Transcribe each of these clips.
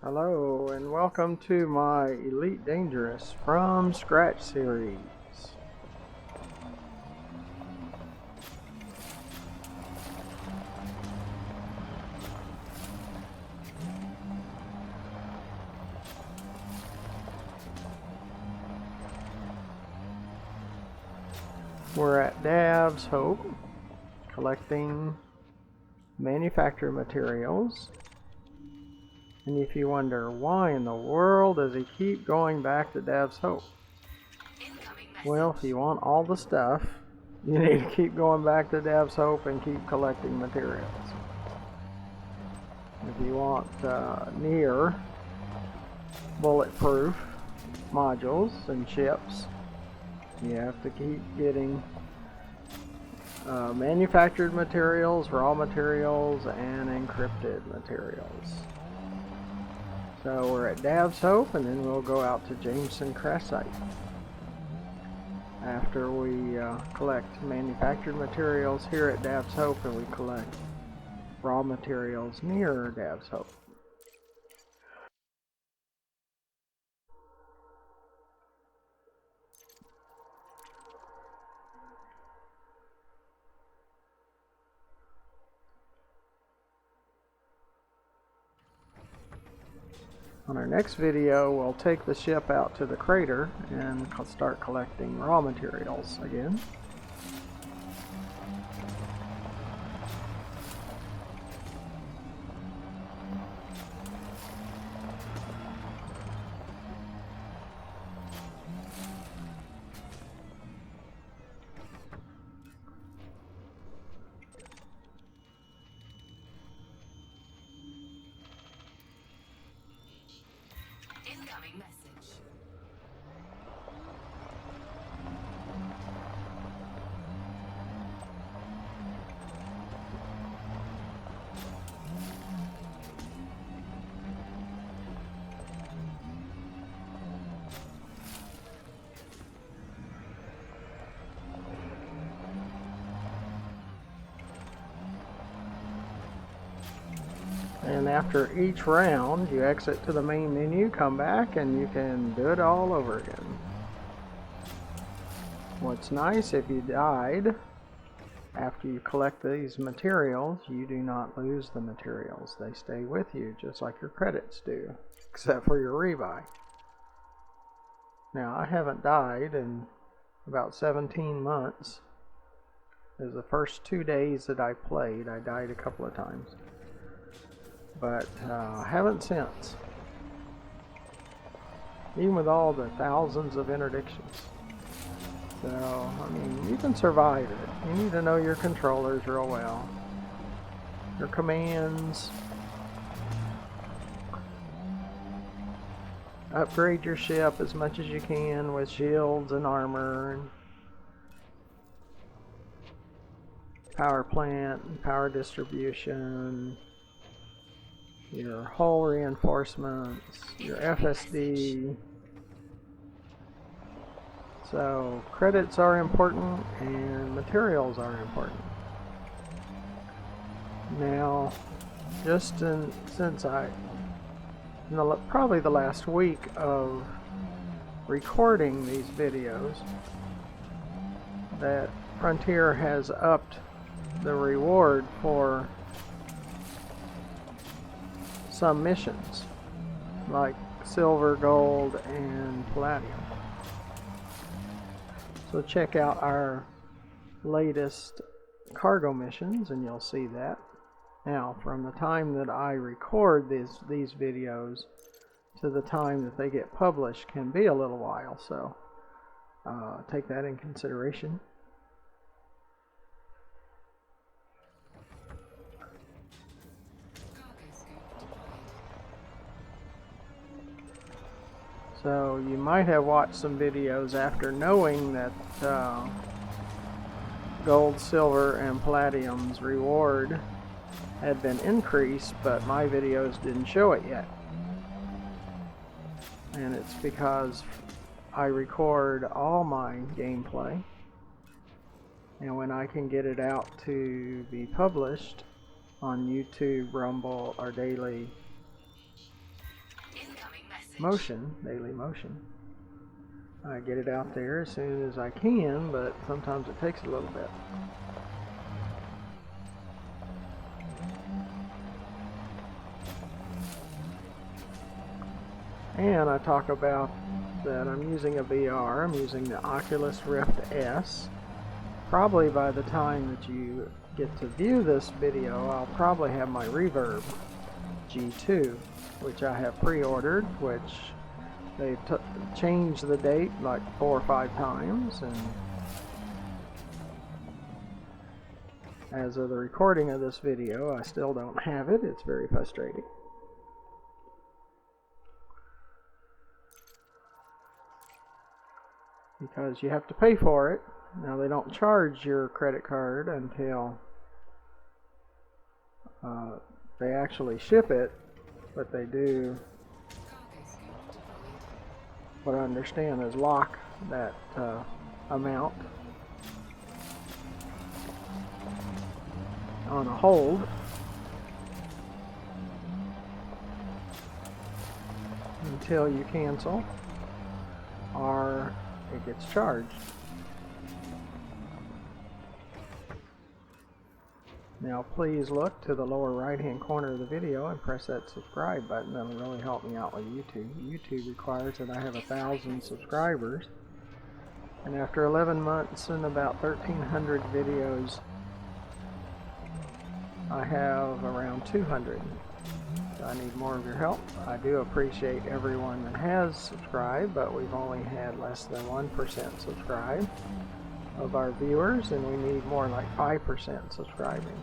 Hello and welcome to my Elite Dangerous from Scratch series. We're at Dav's Hope collecting manufactured materials. And if you wonder why in the world does he keep going back to Dav's Hope? Well, if you want all the stuff, you need to keep going back to Dav's Hope and keep collecting materials. If you want near bulletproof modules and ships, you have to keep getting manufactured materials, raw materials, and encrypted materials. So we're at Dav's Hope, and then we'll go out to Jameson Crash Site after we collect manufactured materials here at Dav's Hope, and we collect raw materials near Dav's Hope. On our next video, we'll take the ship out to the crater and start collecting raw materials again. Incoming message. And after each round, you exit to the main menu, come back, and you can do it all over again. What's nice, if you died after you collect these materials, you do not lose the materials. They stay with you, just like your credits do, except for your rebuy. Now, I haven't died in about 17 months. It was the first 2 days that I played. I died a couple of times, but haven't since, even with all the thousands of interdictions. So, I mean, you can survive it. You need to know your controllers real well, your commands, upgrade your ship as much as you can with shields and armor and power plant and power distribution, your hull reinforcements, your FSD. So credits are important and materials are important. Now, since probably the last week of recording these videos, that Frontier has upped the reward for some missions, like silver, gold, and palladium. So check out our latest cargo missions and you'll see that. Now, from the time that I record these videos to the time that they get published can be a little while, so take that in consideration. So you might have watched some videos after knowing that gold, silver, and palladium's reward had been increased, but my videos didn't show it yet. And it's because I record all my gameplay, and when I can get it out to be published on YouTube, Rumble, or Daily daily motion. I get it out there as soon as I can, but sometimes it takes a little bit. And I talk about that I'm using a VR. I'm using the Oculus Rift S. Probably by the time that you get to view this video, I'll probably have my Reverb G2, which I have pre-ordered, which they've changed the date like 4 or 5 times, and as of the recording of this video, I still don't have it. It's very frustrating. Because you have to pay for it. Now, they don't charge your credit card until they actually ship it, but they do, what I understand is, lock that amount on a hold until you cancel or it gets charged. Now please look to the lower right hand corner of the video and press that subscribe button. That'll really help me out with YouTube. YouTube requires that I have 1,000 subscribers, and after 11 months and about 1,300 videos, I have around 200. So I need more of your help. I do appreciate everyone that has subscribed, but we've only had less than 1% subscribe of our viewers, and we need more like 5% subscribing.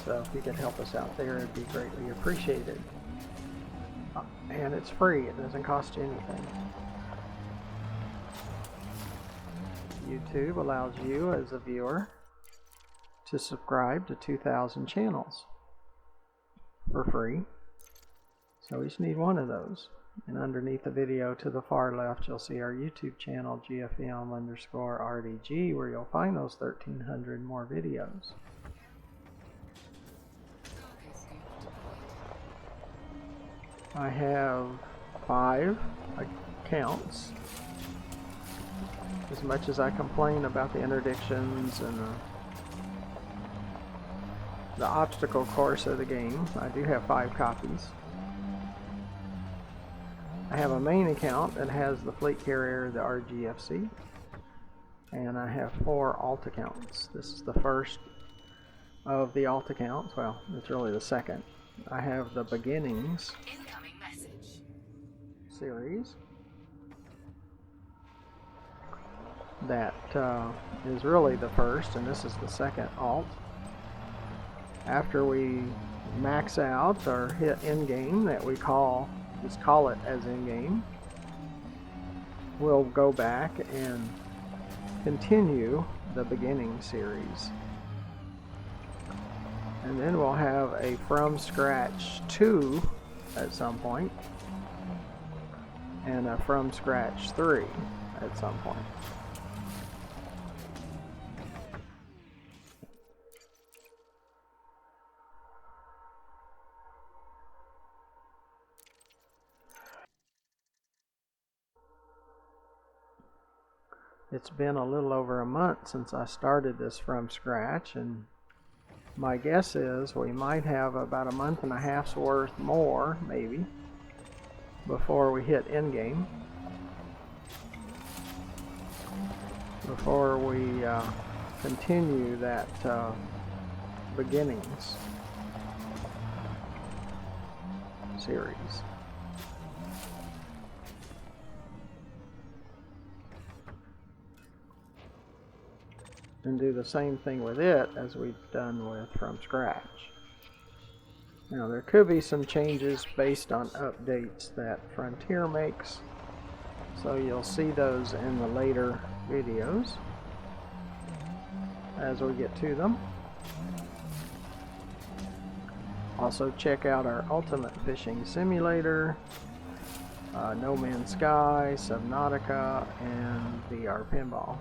So if you could help us out there, it'd be greatly appreciated. And it's free. It doesn't cost you anything. YouTube allows you as a viewer to subscribe to 2,000 channels for free. So we just need one of those. And underneath the video to the far left, you'll see our YouTube channel, GFM_RDG, where you'll find those 1,300 more videos. I have 5 accounts. As much as I complain about the interdictions and the obstacle course of the game, I do have 5 copies. I have a main account that has the fleet carrier, the RGFC, and I have 4 alt accounts. This is the first of the alt accounts. Well, it's really the second. I have the beginnings Incoming message. series that is really the first, and this is the second alt. After we max out or hit end game, that we just call it as in game, we'll go back and continue the beginning series, and then we'll have a from scratch 2 at some point and a from scratch 3 at some point. It's been a little over a month since I started this from scratch, and my guess is we might have about a month and a half's worth more, maybe, before we hit endgame, before we continue that beginnings series. And do the same thing with it as we've done with from scratch. Now there could be some changes based on updates that Frontier makes, so you'll see those in the later videos as we get to them. Also check out our Ultimate Fishing Simulator, No Man's Sky, Subnautica, and VR Pinball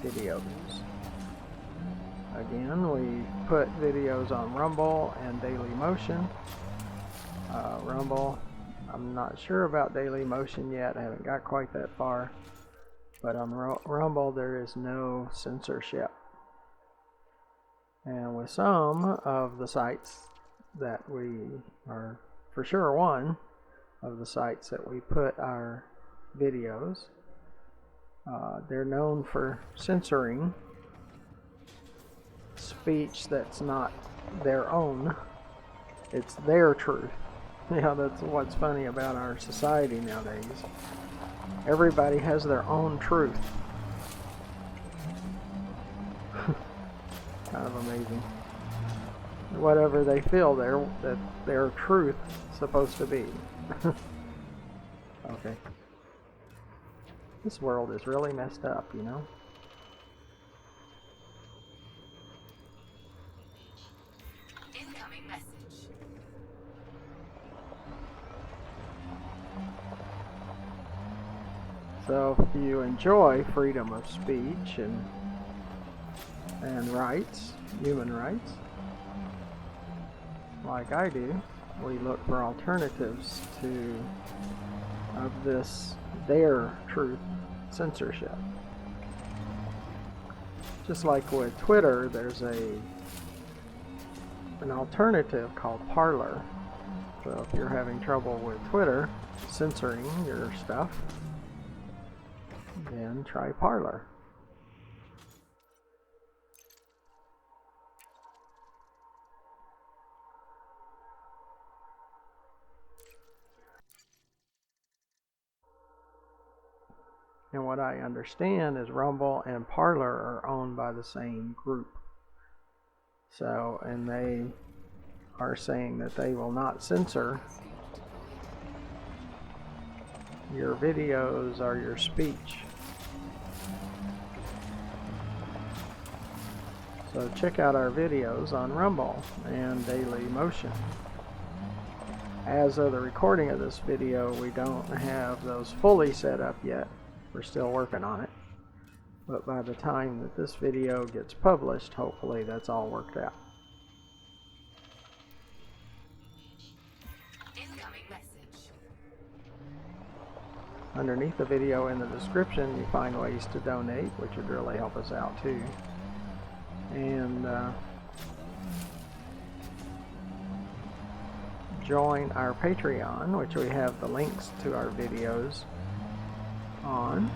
videos. Again, we put videos on Rumble and Daily Motion. Rumble, I'm not sure about Daily Motion yet. I haven't got quite that far. But on Rumble, there is no censorship. And with some of the sites that we are, for sure one of the sites that we put our videos, they're known for censoring speech that's not their own. It's their truth. That's what's funny about our society nowadays. Everybody has their own truth. Kind of amazing. Whatever they feel that their truth is supposed to be. Okay. This world is really messed up, Incoming message. So if you enjoy freedom of speech and rights, human rights, like I do, we look for alternatives to their truth censorship. Just like with Twitter, there's an alternative called Parler. So if you're having trouble with Twitter censoring your stuff, then try Parler. And what I understand is Rumble and Parler are owned by the same group. So, and they are saying that they will not censor your videos or your speech. So check out our videos on Rumble and Daily Motion. As of the recording of this video, we don't have those fully set up yet. We're still working on it. But by the time that this video gets published, hopefully that's all worked out. Incoming message. Underneath the video in the description, you find ways to donate, which would really help us out too. And join our Patreon, which we have the links to our videos on.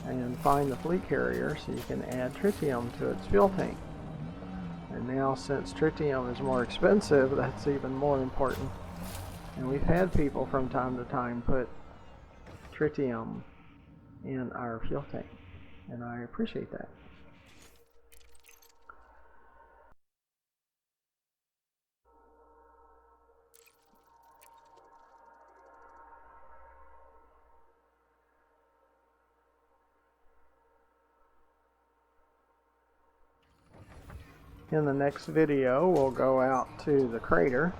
And find the fleet carrier so you can add tritium to its fuel tank. And now, since tritium is more expensive, that's even more important. And we've had people from time to time put tritium in our fuel tank, and I appreciate that. In the next video, we'll go out to the crater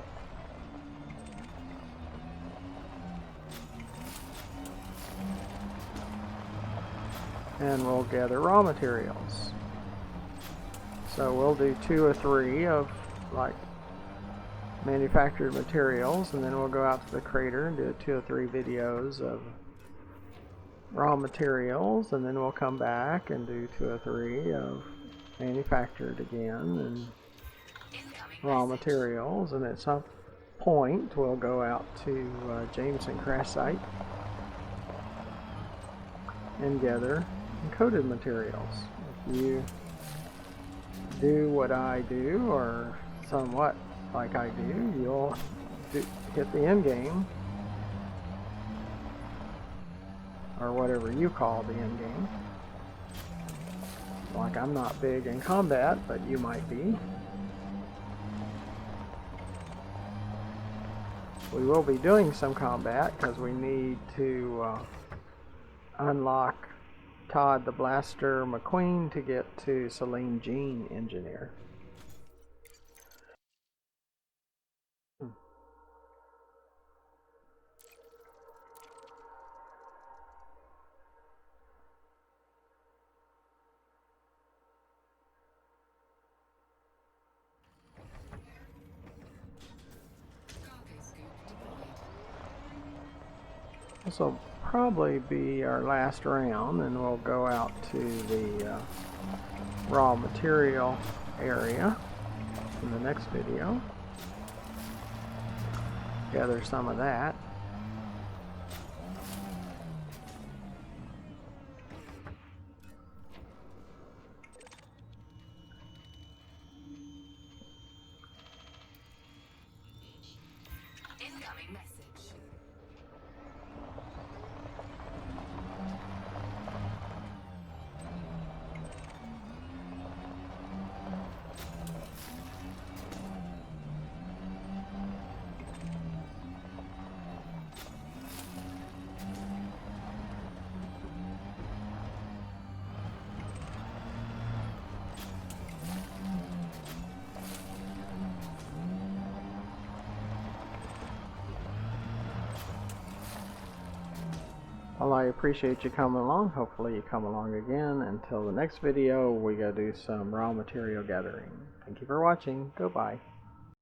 and we'll gather raw materials. So we'll do 2 or 3 of like manufactured materials, and then we'll go out to the crater and do 2 or 3 videos of raw materials, and then we'll come back and do 2 or 3 of manufactured again and raw materials, and at some point we'll go out to Jameson crash site and gather encoded materials. If you do what I do, or somewhat like I do, you'll hit the end game, or whatever you call the end game. Like, I'm not big in combat, but you might be. We will be doing some combat because we need to unlock Todd the Blaster McQueen to get to Celine Jean Engineer. This will probably be our last round, and we'll go out to the raw material area in the next video. Gather some of that. Incoming message. Well, I appreciate you coming along. Hopefully you come along again. Until the next video, we gotta do some raw material gathering. Thank you for watching. Goodbye.